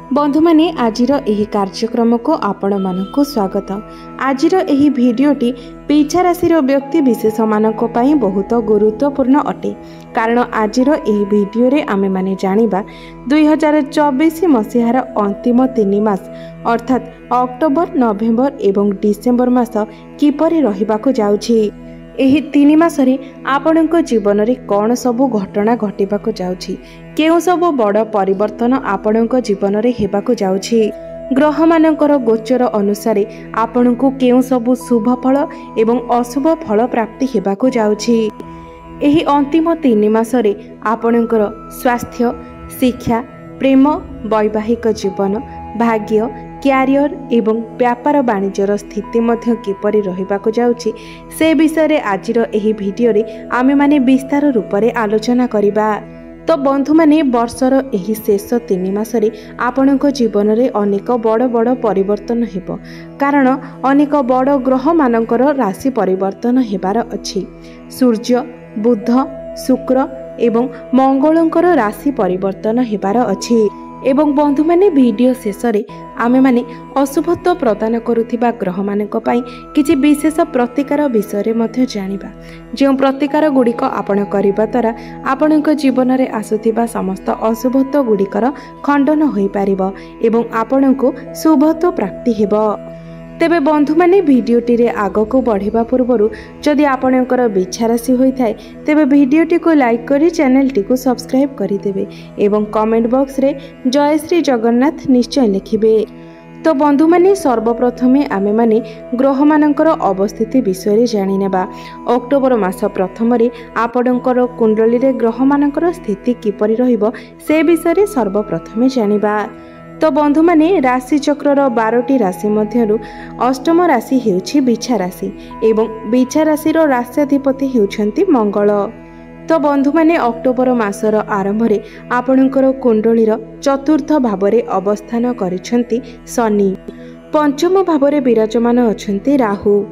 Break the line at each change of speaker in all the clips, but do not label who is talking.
बंधु माने आजिर एही कार्यक्रम को आपण मानकु स्वागत। आजिर एही भिडियोटी पिछा राशि व्यक्ति विशेष मानक पई बहुत गुरुत्वपूर्ण अटे, कारण आजिर एही भिडियो रे आमे माने जानिबा 2024 मसीहार अंतिम 3 मास अर्थात अक्टोबर, नवेम्बर एवं डिसेम्बर मास किपरि रहिबाकु जाउछि। एही 3 मासरे आपणको जीवन रे कौन सबु घटना घटिबाकु जाउछि, केउ सबु बड़ परिवर्तन आपणको जीवन रे हेबाकु जाउछि, ग्रह मानकर गोचर अनुसारे आपणको केउ सबु शुभ फल एवं अशुभ फल प्राप्ति हेबाकु जाउछि। एही अंतिम 3 मासरे आपणकर स्वास्थ्य, शिक्षा, प्रेम, वैवाहिक जीवन, भाग्य, क्यारियर एवं व्यापार वाणिज्यर स्थिति मध्य किपरि रहिबाकु जाउछि से विषय रे आजिर एही भिडियो रे आमे माने विस्तार रूप रे आलोचना करिबा। तो बंधु माने वर्षर एही शेष 3 मासरे आपणको जीवन रे अनेक बड़ बड़ परिवर्तन हेबो, कारण अनेक बड़ ग्रह मानकर राशि परिवर्तन हेबार अछि। सूर्य, बुध, शुक्र एवं मंगलंकर राशि परिवर्तन हेबार अछि। एवं बंधु माने वीडियो शेष रे आमे माने अशुभत्व प्रदान करुथिबा ग्रह मानक पई किछि विशेष प्रतिकार विषय रे मध्ये जानिबा, जे प्रतिकार गुडिक आपण करिबा द्वारा आपणक जीवन रे आसुथिबा समस्त अशुभत्व गुडिकर खंडन होई पारिबो एवं आपणको शुभत्व प्राप्ति हेबो। तेबे बंधु माने भिडियोटी रे आगको बढ़िबा पूर्वरु जदि आपणकर बिच्छा राशि होई थाए तेबे भिडियोटी को लाइक करी चैनलटी को सब्सक्राइब करि देबे एवं कमेंट बॉक्स रे जय श्री जगन्नाथ निश्चय लिखिबे। तो बंधु माने सर्वप्रथमे आमे माने ग्रह मानकर अवस्थिति विषय रे जानि नेबा। अक्टोबर मास प्रथम रे आपणकर कुंडली रे ग्रह मानकर स्थिति किपरि रहिबो से विषय रे सर्वप्रथमे जानिबा। तो बंधु माने राशि चक्रर 12टी राशि मध्यरु अष्टम राशि हेउछि बिच्छा राशि एवं बिच्छा राशिर राष्ट्राधिपति हेउछन्ति मंगल। तो बंधु माने अक्टोबर मासर आरंभ रे आपणकर कुंडलीर चतुर्थ भावरे अवस्थान करिछन्ति शनि, पंचम भावरे विराजमान अछन्ति राहु,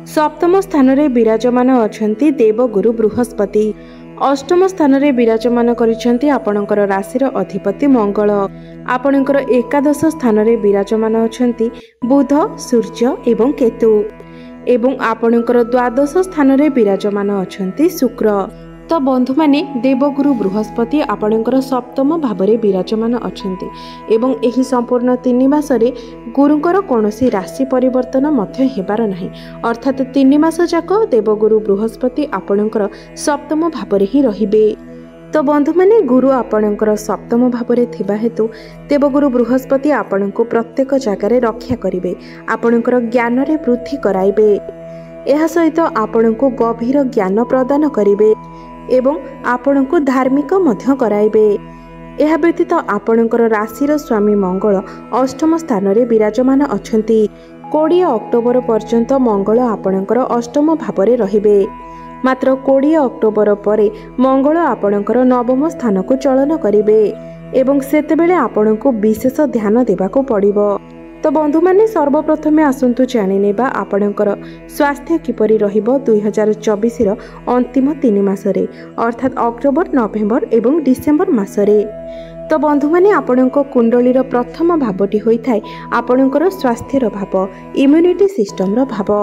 सप्तम स्थान रे विराजमान अछन्ति देवगुरु बृहस्पति, अष्टम स्थान रे विराजमान करिछन्ति आपणकर राशिर अधिपति मंगल, आपणकर एकादश स्थान रे विराजमान अछन्ति बुध, सूर्य एवं केतु एवं आपणकर द्वादश स्थान रे विराजमान अछन्ति शुक्र। तो बंधु माने देवगुरु बृहस्पति आपणकर सप्तम भावरे विराजमान अछन्ति एवं एही संपूर्ण 3 मासरे गुरुଙ୍କର कोनोसी राशि परिवर्तन मध्य हेबार नाही, अर्थात 3 मास जाक देवगुरु बृहस्पति आपणकर सप्तम भावरे ही रहिबे। तो बंधु माने गुरु आपणकर सप्तम भावरे थिबा हेतु देवगुरु बृहस्पति आपणको प्रत्येक जगारे रक्षा करिवे, आपणकर ज्ञान रे वृद्धि कराइबे, एहा सहित आपणको गभीर ज्ञान प्रदान करिवे एवं आपणको धार्मिक मध्य कराइबे। एहा व्यतीत आपणकर राशिर स्वामी मंगल अष्टम स्थान रे विराजमान अछन्ति। 20 अक्टोबर पर्यंत मंगल आपणकर अष्टम भावरे रहिबे, मात्र 20 अक्टोबर परे मंगल आपणकर नवम स्थान को चलन करिवे एवं सेतेबेले आपणको विशेष ध्यान देबाको पड़िबो। तो बंधु माने सर्वप्रथमे आसंतु जानि नेबा आपणकर स्वास्थ्य किपरि रहिबो 2024 रो अंतिम 3 मासरे अर्थात अक्टोबर, नवेम्बर एवं डिसेम्बर मासरे। तो बंधु माने आपणको कुंडलीर प्रथम भावटी होई थाए आपणकर स्वास्थ्यर भाव, इम्यूनिटी सिस्टम रो भाव।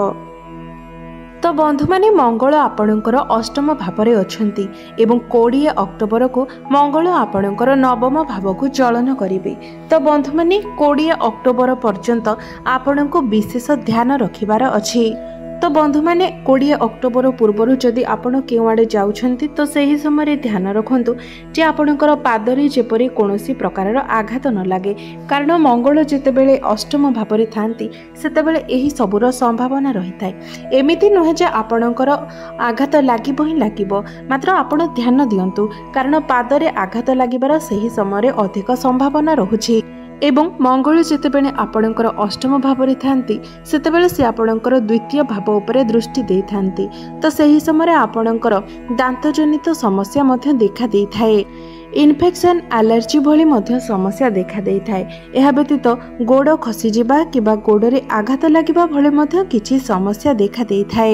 तो बंधु माने मंगल आपणकर अष्टम भावरे अछन्ति एवं 20 अक्टोबर को मंगल आपणकर नवम भाव को चलन करिवे। तो बंधु माने 20 अक्टोबर पर्यंत आपणको विशेष ध्यान रखिबार अछि। तो बंधु माने 20 अक्टोबर पूर्वरु जदि आपण केवाडे जाउछन्ति तो सही समय ध्यान रखंतु जे आपणकर पादरे जेपरि कोनोसी प्रकारर आघात न लागे, कारण मंगल जेतेबेले अष्टम भावरे थांती सेतेबेले एही सबुर संभावना रहिथाय। एमिति नहे जे आपणकर आघात लागिबो ही लागिबो, मात्र आपण ध्यान दियंतु कारण पादरे आघात लागिबार सही समय अधिक संभावना रहुछि एवं मंगल जेतेबेले आपणकर अष्टम भावरे थांती सेतेबेले से आपणकर द्वितीय भाव उपरे दृष्टि देई थांती, तो सही समय आपणकर दांतजनित समस्या मध्य देखा देई थाए, इन्फेक्शन, एलर्जी भली मध्य समस्या देखा देई थाए। एहा व्यतीत गोड़ खसी जिबा किबा गोड़रे आघात लागिबा भली मध्य किछि समस्या देखा देई थाए।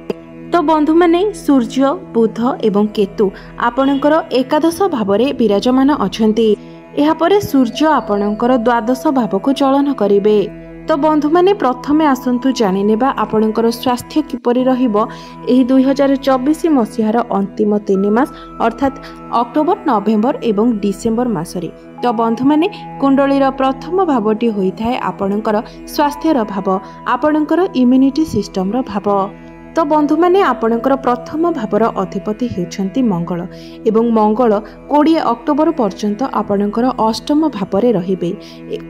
तो बंधु माने सूर्य, बुध एवं केतु आपणकर एकादश भावरे विराजमान अछन्ति एहापरे सूर्य आपणकर द्वादश भाव को चलन करिवे। तो बंधु माने प्रथमे आसंतु जानि नेबा आपणकर स्वास्थ्य किपरि रहिबो एही 2024 मसिहार अंतिम 3 मास अर्थात अक्टोबर नवेम्बर एवं डिसेम्बर मासरे। तो बंधु माने कुंडलीर प्रथम भावटी होइथाय आपणकर स्वास्थ्यर भाव, आपणकर इम्यूनिटी सिस्टम रो भाव। तो बंधु माने आपणकर प्रथम भावर अधिपति हेउछंती मंगल एवं मंगल 20 अक्टोबर पर्यंत आपणकर अष्टम भावरे रहिबे।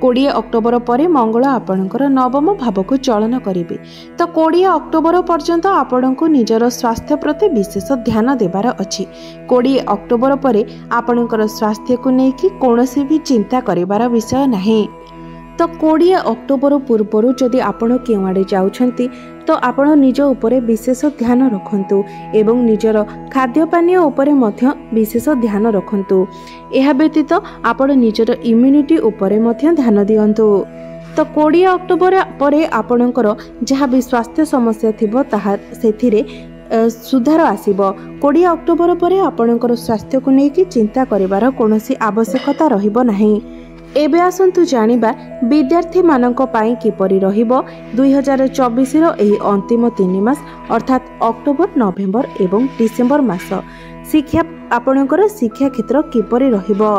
20 अक्टोबर परे मंगल आपणकर नवम भाव को चलन करिवे। तो 20 अक्टोबर पर्यंत आपणको निजर स्वास्थ्य प्रति विशेष ध्यान देबार अछि। 20 अक्टोबर परे आपणकर स्वास्थ्य को नेकी कोनोसी भी चिंता करिबार विषय नाही। तो 20 अक्टोबर पूर्व जदि आपण केवाड़े जाउछंती तो आपण निज उपरे विशेष ध्यान रखंतु एवं निजर खाद्य पानीय उपरे मध्य विशेष ध्यान रखंतु। एहा व्यतीत आपण निजर इम्यूनिटी उपरे मध्य ध्यान दियंतु। तो 20 अक्टोबर परे आपणकर जहाँ भी स्वास्थ्य समस्या थिबो ताहा सेथिरे सुधार आसीबो। 20 अक्टोबर परे आपणकर स्वास्थ्य को नेकी चिंता करिवार कोनोसी आवश्यकता रहिबो नाही। एबे आसंतु जानिबा विद्यार्थी मानक पाई किपरि रहिबो 2024 रो एही अंतिम 3 मास अर्थात अक्टोबर नवेम्बर एवं डिसेम्बर मास शिक्षा आपणकर शिक्षा क्षेत्र किपरि रहिबो।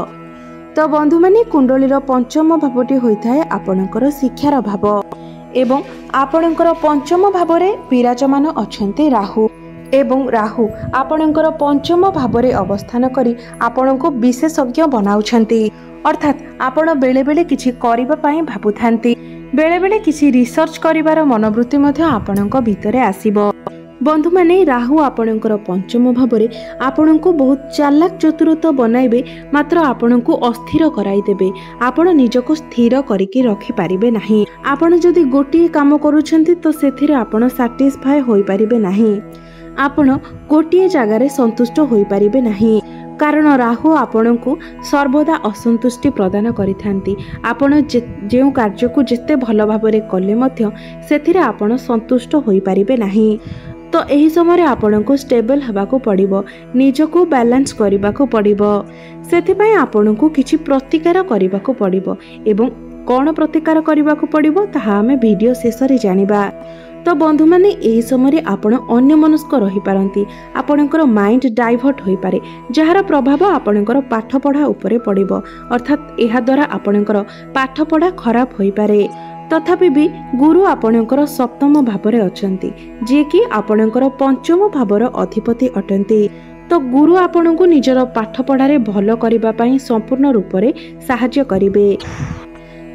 तो बंधु माने कुंडलीर पंचम भावटी होइथाय आपणकर शिक्षार भाव एवं आपणकर पंचम भावरे विराजमान अछंते राहु एवं राहु आपणकर पंचम भावरे अवस्थान करी आपणको विशेषज्ञ बनाउछंती। अर्थात आपण बेले बेले किछि करिबा पई भाबुथांती, बेले बेले किछि रिसर्च करिवार मनोवृत्ति मध्य आपणक भितरे आसीबो। बंधु माने राहु आपणकर पंचम भावरे आपणको बहुत चालाक चतुरता बनाइबे, मात्र आपणको अस्थिर कराई देबे। आपण निजको स्थिर करिकि रखि पारिबे नाही। आपण जदि गोटी काम करूछंती तो सेथिरे आपण सैटिस्फाई होई पारिबे नाही। आपण गोटी जगारे संतुष्ट होई पारिबे नाही, कारण राहु आपणको सर्वदा असंतुष्टि प्रदान करिथांती। आपण जे कार्य को जेते भल भाबरे कले मध्य सेथिरे आपण संतुष्ट होई पारिबे नाही। तो एही समय आपणको स्टेबल हबाको पड़िबो, निजको बैलेंस करिबाको पड़िबो। सेथिपई आपणको किछि प्रतिकार करिबाको पड़िबो एवं कोन प्रतिकार करिबाको पड़िबो ताहा हमें वीडियो शेष रे जानिबा। तो बंधु माने एही समय आपण अन्य मनस्क रही पारंती, आपणकर माइंड डाइवर्ट होई पारे, जहार प्रभाव आपणकर पाठ पढ़ा उपरे पड़िबो। अर्थात एहा द्वारा आपणकर पाठ पढ़ा खराब होई पारे। तथापि भी गुरु आपणकर सप्तम भावरे अछंती, जे कि आपणकर पंचम भावर अधिपति अटंती। तो गुरु आपणको निजर पाठ पढ़ारे भलो करिबा पई संपूर्ण रूपरे सहाय्य करिवे।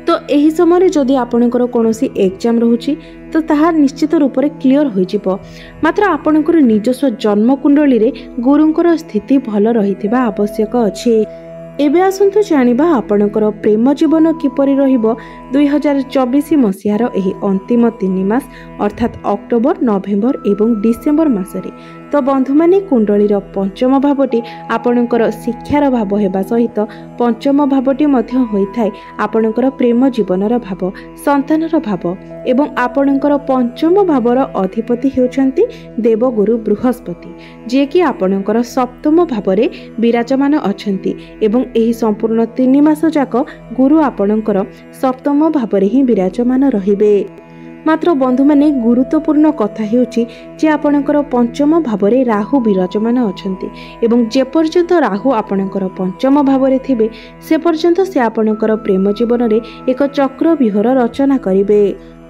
तो एही समय जदि आपणकर कोनोसी एग्जाम रहुची तो ताहा निश्चित रूप से क्लियर हो जिवो। मात्र आपणकर निजस्व जन्म कुंडली रे गुरुंकर स्थिति भल रहिथिबा आवश्यक अछि। एबे आसंतु जानिबा आपणकर प्रेम जीवन किपरि रहिबो 2024 मसिहार एही अंतिम 3 मास अर्थात अक्टोबर नवेम्बर एवं डिसेम्बर मासरे। तो बंधु माने कुंडलीर पंचम भावटी आपणकर शिक्षार भाव हेबा सहित पंचम भावटी मध्य होइथाय आपणकर प्रेम जीवनर भाव, संतानर भाव एवं आपणकर पंचम भावर अधिपति हेउछंती देवगुरु बृहस्पति, जे कि आपणकर सप्तम भावरे विराजमान अछंती एवं एही संपूर्ण 3 मास जाक गुरु आपणकर सप्तम भावरे ही विराजमान रहिबे। मात्र बंधु माने गुरुत्वपूर्ण कथा हेउची जे आपणकर पंचम भावरे राहु विराजमान अछंती एवं जे पर्यंत राहु आपणकर पंचम भावरे थिबे से पर्यंत से आपणकर प्रेम जीवन रे एक चक्र व्यूहर रचना करिवे।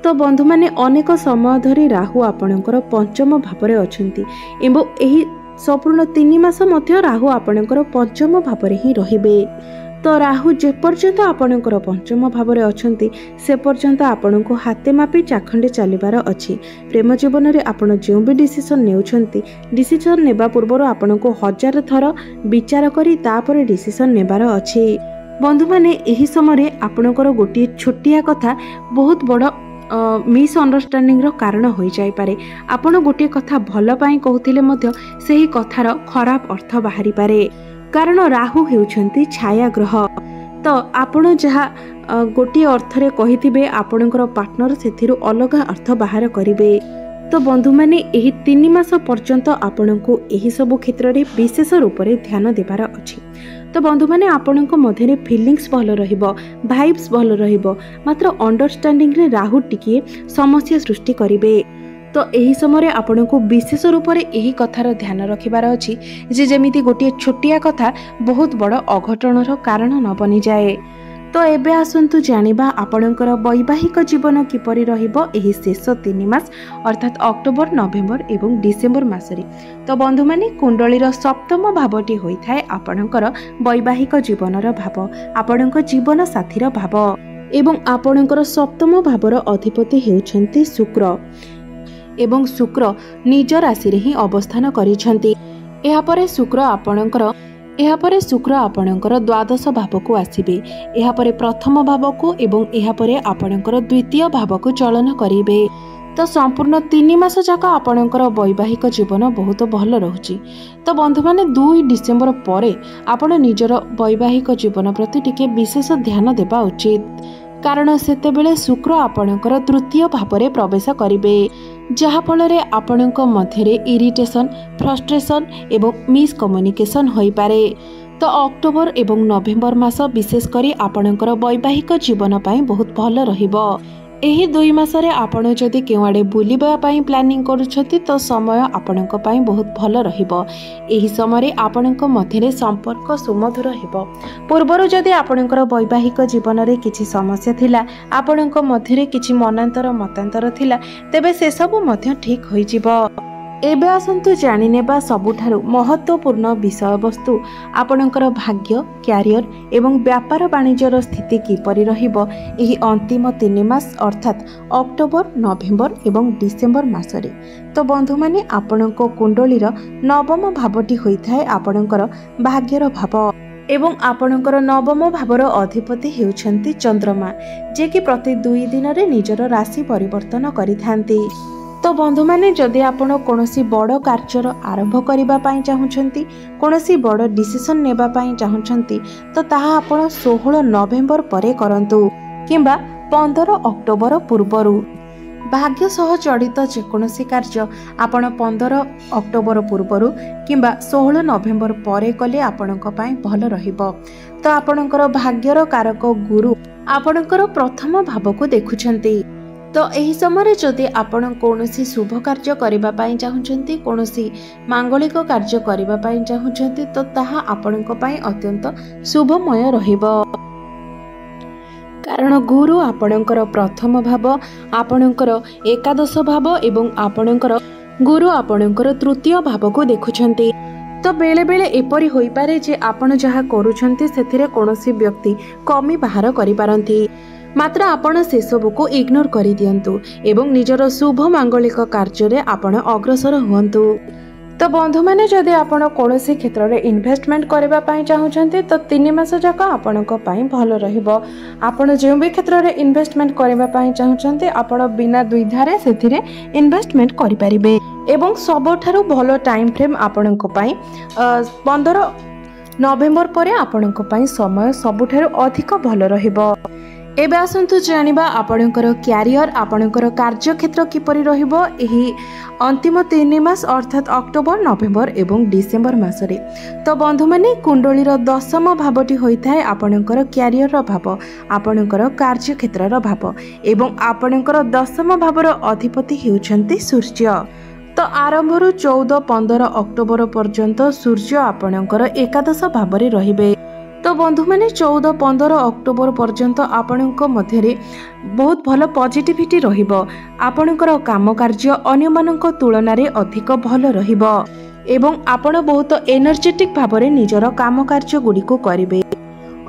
तो बंधु माने अनेक समय धरी राहु आपणकर पंचम भावरे अछंती एवं एही संपूर्ण 3 मास मध्य राहु आपणकर पंचम भावरे ही रहिबे। तो राहु जे पर्यंत आपणकर पंचम भावरे अछंती से पर्यंत आपणको हाते मापी चाखंडे चलिबार अछि। प्रेम जीवन रे आपण जे भी डिसिजन नेउछंती, डिसिजन नेबा पूर्व आपणको 1000 थर विचार करी तापर डिसिजन नेबार अछि। बंधु माने एही समय आपणकर गोटी छोटिया कथा बहुत बड़ मिसअंडरस्टैंडिंग रो कारण होई जाय पारे। आपण गोटे कथा भल पाई कहूथिले मध्य सेही कथार खराब अर्थ बाहरी पारे, कारण राहु हेउछंती छाया ग्रह। तो आपण जहा गोटे अर्थरे कहिथिबे आपणकर पार्टनर सेथिरु अलग अर्थ बाहर करिवे। तो बंधु माने एही 3 मास पर्यंत आपणको एही सब क्षेत्र रे विशेष रूप रे ध्यान देबार अछि। तो बंधु मैंने आपणक मध्य फिलिंग्स भल भाइब्स भल मात्र अंडरस्टैंडिंग रे राहु टिके समस्या सृष्टि करेंगे। तो यही समय आपण को विशेष रूप से यही कथार ध्यान रखिबार अछि जे जेमिति गोटे छोटिया कथा बहुत बड़ अघटनर कारण न बनी जाए। तो एबे आसंतु जानिबा आपणकर वैवाहिक जीवन किपरि रहिबो एही शेष 3 मास अर्थात अक्टोबर नवेम्बर एवं डिसेम्बर मासरे। तो बंधु माने कुंडलीर सप्तम भावटी होइथाय आपणकर वैवाहिक जीवनर भाव, आपणक जीवन साथीर भाव एवं आपणकर सप्तम भावर अधिपति हेउछन्ति शुक्र एवं शुक्र निज राशि रे ही अवस्थान करिछन्ति। एहापरे शुक्र आपणकर द्वादश भाव को आसिबे, एहापरे प्रथम भाव को एवं एहापरे आपणकर द्वितीय भाव को चलन करिबे। तो संपूर्ण 3 मास जाक आपणकर वैवाहिक जीवन बहुत भल रहुची। तो बंधु माने 2 डिसेम्बर परे आपण निजर वैवाहिक जीवन प्रति टिके विशेष ध्यान देबा उचित, कारण सेतेबेले शुक्र आपणकर तृतीय भाव प्रवेश करिबे, जहा फलरे आपणक मध्यरे इरिटेशन, फ्रस्ट्रेशन एवं मिसकम्युनिकेशन होई पारे। तो अक्टोबर एवं नवेम्बर मास विशेष करी आपणकर वैवाहिक जीवन पाई बहुत भल रहिबो। एही 2 मासरे आपण जदि केवाडे बुलिबा पाई प्लानिंग करूछथि तो समय आपणक पाई बहुत भल रहिबो। एही समय आपणक मध्यरे संपर्क सुमधुर हेबो। पूर्वरु जदि आपणकर वैवाहिक जीवन रे किछि समस्या थिला, आपणक मध्यरे किछि मनांतर मतांतर थिला, तेबे से सब मध्य ठीक होई जिवो। एबे आसंतु जानि नेबा सबुठारु महत्वपूर्ण विषय वस्तु आपणकर भाग्य, क्यारियर एवं व्यापार वाणिज्यर स्थिति किपरि रहिबो एही अंतिम 3 मास अर्थात अक्टोबर नवेम्बर एवं डिसेम्बर मासरे। तो बंधु माने आपणक कुंडलीर नवम भावटी होइथाय आपणकर भाग्यर भाव एवं आपणकर नवम भावर अधिपति हेउछन्ति चंद्रमा, जे कि प्रति 2 दिन रे निजर राशि परिवर्तन करिथांती। तो बंधु माने जदि आपण कोनोसी बड़ कार्यर आरंभ करिबा पाई चाहुछंती, कोनोसी बड़ डिसिजन नेबा पाई चाहुछंती, तो ताहा आपण 16 नवेम्बर परे करंतु किंबा 15 अक्टोबर पूर्वरु। भाग्य सह जड़ित जेकोसी कार्य आपण 15 अक्टोबर पूर्वरु किंबा 16 नवेम्बर परे कले आपणक पाई भल रहिबो। तो आपणकर भाग्यर कारक गुरु आपणकर प्रथम भाव को देखुछंती। तो यही समय जदि आपण कौनसी शुभ कार्य करबा पाई चाहुछंती, कौनसी मांगलिक कार्य करबा पाई चाहुछंती, तो ताहा आपणक पाई अत्यंत शुभमय रहिबो, कारण गुरु आपणकर प्रथम भाव, आपणकर एकादश भाव एवं आपणकर गुरु आपणकर तृतीय भाव को देखुछंती। तो बेले बेले एपरि होई पारे जे आपण जहा करूछंती सेथिरे कौनसी व्यक्ति कमी बाहर करि पारंती, मात्र आपण से सब को इग्नोर करि दियंतु एवं निजर शुभ मांगलिक कार्य रे आपण अग्रसर हुअंतु। तो बंधु माने जदि आपण कोनोसी क्षेत्र रे इन्वेस्टमेंट करबा पाई चाहुछंती तो 3 मास जाक आपणक पाई भल रहिबो। आपण जे भी क्षेत्र रे इन्वेस्टमेंट करबा पाई चाहुछंती आपण बिना द्विधारे सेथिरे इन्वेस्टमेंट करि परिबे एवं सबठारु भलो टाइम फ्रेम आपणक पाई 15 नवेम्बर परे आपणक पाई समय सबठारु अधिक भल रहिबो। एबे आसंतु जानिबा आपणकर क्यारियर, आपणकर कार्यक्षेत्र किपरि रहिबो एही अंतिम 3 मास अर्थात अक्टोबर नवेम्बर एवं डिसेम्बर मासरे। तो बंधु माने कुंडलीर 10म भावटी होइथाय आपणकर क्यारियर भाव, आपणकर कार्यक्षेत्रर भाव एवं आपणकर 10म भावर अधिपति हेउछन्ति सूर्य। तो आरंभरु 14-15 अक्टोबर पर्यंत सूर्य आपणकर एकादश भावरे रहिबे। तो बंधु माने 14-15 अक्टोबर पर्यंत आपणक मध्यरे बहुत भल पॉजिटिविटी रहिबो, आपणकर काम कार्य अन्य मानक तुलना रे अधिक भल रहिबो एवं आपण बहुत एनर्जेटिक भावरे निजर काम कार्य गुडी को करिवे।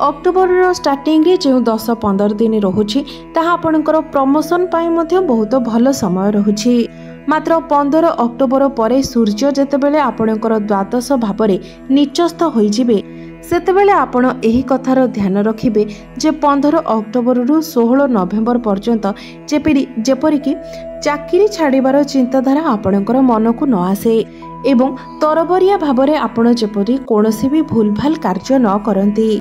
अक्टोबर स्टार्टिंग रे जो 10-15 दिन रहुछि ताहा आपणकर प्रमोशन पाई मध्य बहुत भल समय रहुछि। मात्र 15 अक्टोबर परे सूर्य जेतेबेले आपणकर द्वादश भावरे निचस्थ होई जिवे सेतेबेले आपण एही कथार ध्यान रखिबे जे 15 अक्टोबर रु 16 नवेम्बर पर्यंत जेपरिकी चाकरी छाड़िबार चिंताधारा आपणकर मन को न आसे एवं तरबरिया भावरे आपण जेपरि कोनोसी भी भूलभाल कार्य न करंती।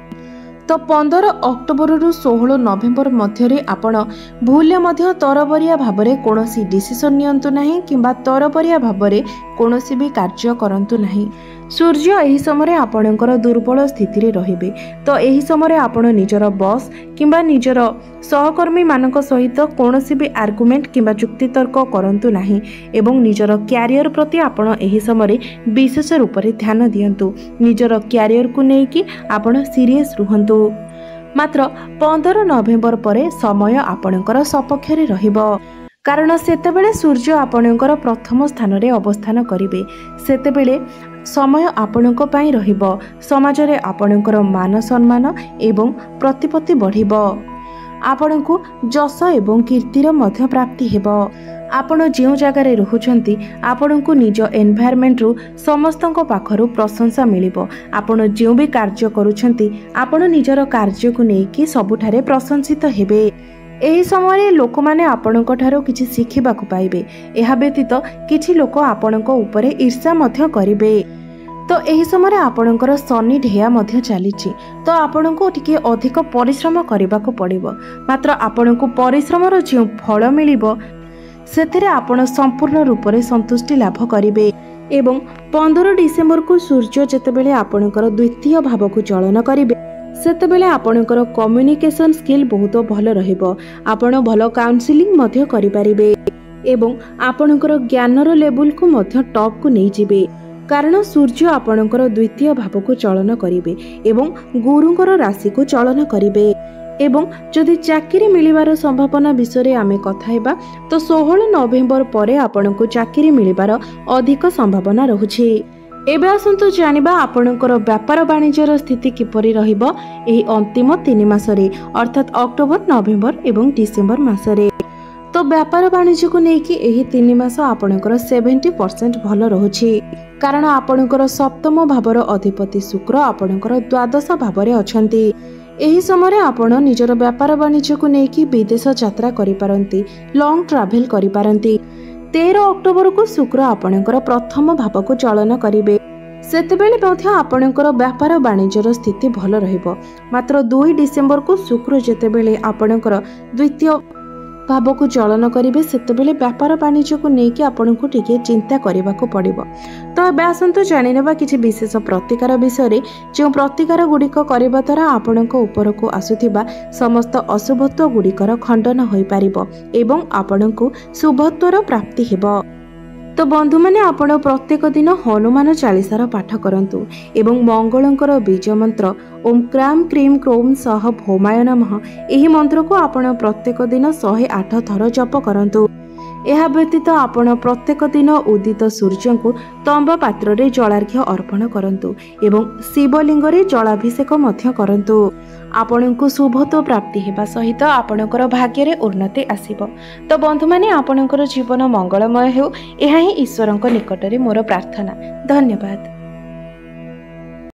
तो 15 अक्टोबर रु 16 नवेम्बर मध्यरे आपण भूले मध्य तरबरिया भावरे कोनोसी डिसिजन नियंतु नाही किंबा तरबरिया भावरे कोनोसी भी कार्य करंतु नाही। सूर्य एही समय आपणकर दुर्बल स्थिति रहिबे तो एही समय आपण निजर बॉस किंबा निजर सहकर्मी मानक सहित कौनसी भी आर्गुमेंट किंबा युक्तितर्क करंतु नाही एवं निजर क्यारियर प्रति आपण एही समय विशेष रूप से ध्यान दियंतु। निजर क्यारियर को लेकिन आपण सीरियस रुहंतु। मात्र 15 नवेम्बर परे समय आपणकर सपक्ष रहिबो कारण सेतेबेले सूर्य आपणकर प्रथम स्थान रे अवस्थान करिवे। सेतेबेले समय आपणक पई रहिबो। समाज रे आपणकर मान सम्मान एवं प्रतिपत्ति बढ़िबो। आपणकु जस एवं कीर्तिर मध्य प्राप्ति हेबो। आपण जो जगार रहुचंती आपणकु निज एनवायरमेंट रु समस्तक पाखरु प्रशंसा मिलिबो। आपण जो भी कार्य करूछंती आपण निजर कार्य को नेकी सबुठारे प्रशंसित हेबे। एही समय लोक माने आपणक ठारो किछि शिखिबाकु पाइबे। एहा व्यतीत किछि लोक आपणक उपरे ईर्ष्या मध्य करिवे। तो एही समय आपणकर शनि ढेया मध्य चलीछि तो आपणको टिके अधिक परिश्रम करबाकू पड़िबो। मात्र आपणको परिश्रमर जो फल मिलिबो सेथिरे आपण संपूर्ण रूप से संतुष्टि लाभ करिवे। एवं 15 डिसेम्बर को सूर्य जेतेबेले आपणकर द्वितीय भाव को चलन करिवे सेतेबेले आपणकर कम्युनिकेशन स्किल बहुत भल रहिबो। आपण भल काउंसलिंग मध्य करि परिबे एवं आपणकर ज्ञानर लेवल को मध्य टॉप को नै जिवे कारण सूर्य आपणकर द्वितीय भाव को चलन करिवे एवं गुरुंकर राशि को चलन करिवे। एवं जदि चाकरी मिलिबार संभावना विषय आमे कथा हेबा तो 16 नवेम्बर परे आपणको चाकरी मिलिबार अधिक संभावना रहुछि। एबे आसंतु जानिबा आपणकर व्यापार वाणिज्यर स्थिति किपरि रहिबो एही अंतिम 3 मासरे अर्थात अक्टोबर नवेम्बर एवं डिसेम्बर मासरे। तो व्यापार वाणिज्य को लेकिन एही 3 मास आपणकर 70% भल रहुछि कारण आपणकर सप्तम भावर अधिपति शुक्र आपणकर द्वादश भावरे अछंती। एही समय आपण निजर व्यापार वाणिज्य को लेकिन विदेश यात्रा करि पारंती, लॉन्ग ट्रैवल करि पारंती। 13 अक्टोबर को शुक्र आपणकर प्रथम भाव को चलन करिवे सेतेबेले मध्य आपणकर व्यापार वाणिज्यर स्थिति भल रहिबो। मात्र 2 डिसेम्बर को शुक्र जेतेबेले आपणकर द्वितीय भाव को चलन करिवे सेतेबेले व्यापार वाणिज्य को लेकिन आपनको टिके चिंता करबाको पड़िबो। तो एबे आसंतु जानिनेबा किछि विशेष प्रतिकार विषय जो प्रतिकार गुड़िक करबा द्वारा आपणको ऊपर को आसुथिबा समस्त अशुभत्व गुड़िकर खंडन होई पारिबो एवं आपणको शुभत्वर प्राप्ति हेबो। तो बंधु माने आपण प्रत्येक दिन हनुमान चालीसार पाठ करंतु एवं मंगलंकर बीज मंत्र ओम क्राम क्रीम क्रोम सह भौमाय नमः एही मंत्र को आपण प्रत्येक दिन 108 थर जप करंतु। एहा व्यतीत आपण प्रत्येक दिन उदित सूर्य को तंबा पात्र रे जलार्घ्य अर्पण करंतु एवं शिवलिंग रे जलाभिषेक मध्य करंतु। आपणको शुभत्व प्राप्ति हेबा सहित आपणकर भाग्य रे उन्नति आसीबो। तो बंधु माने आपणकर जीवन मंगलमय हेउ एहा ही ईश्वरक निकट रे मोर प्रार्थना। धन्यवाद।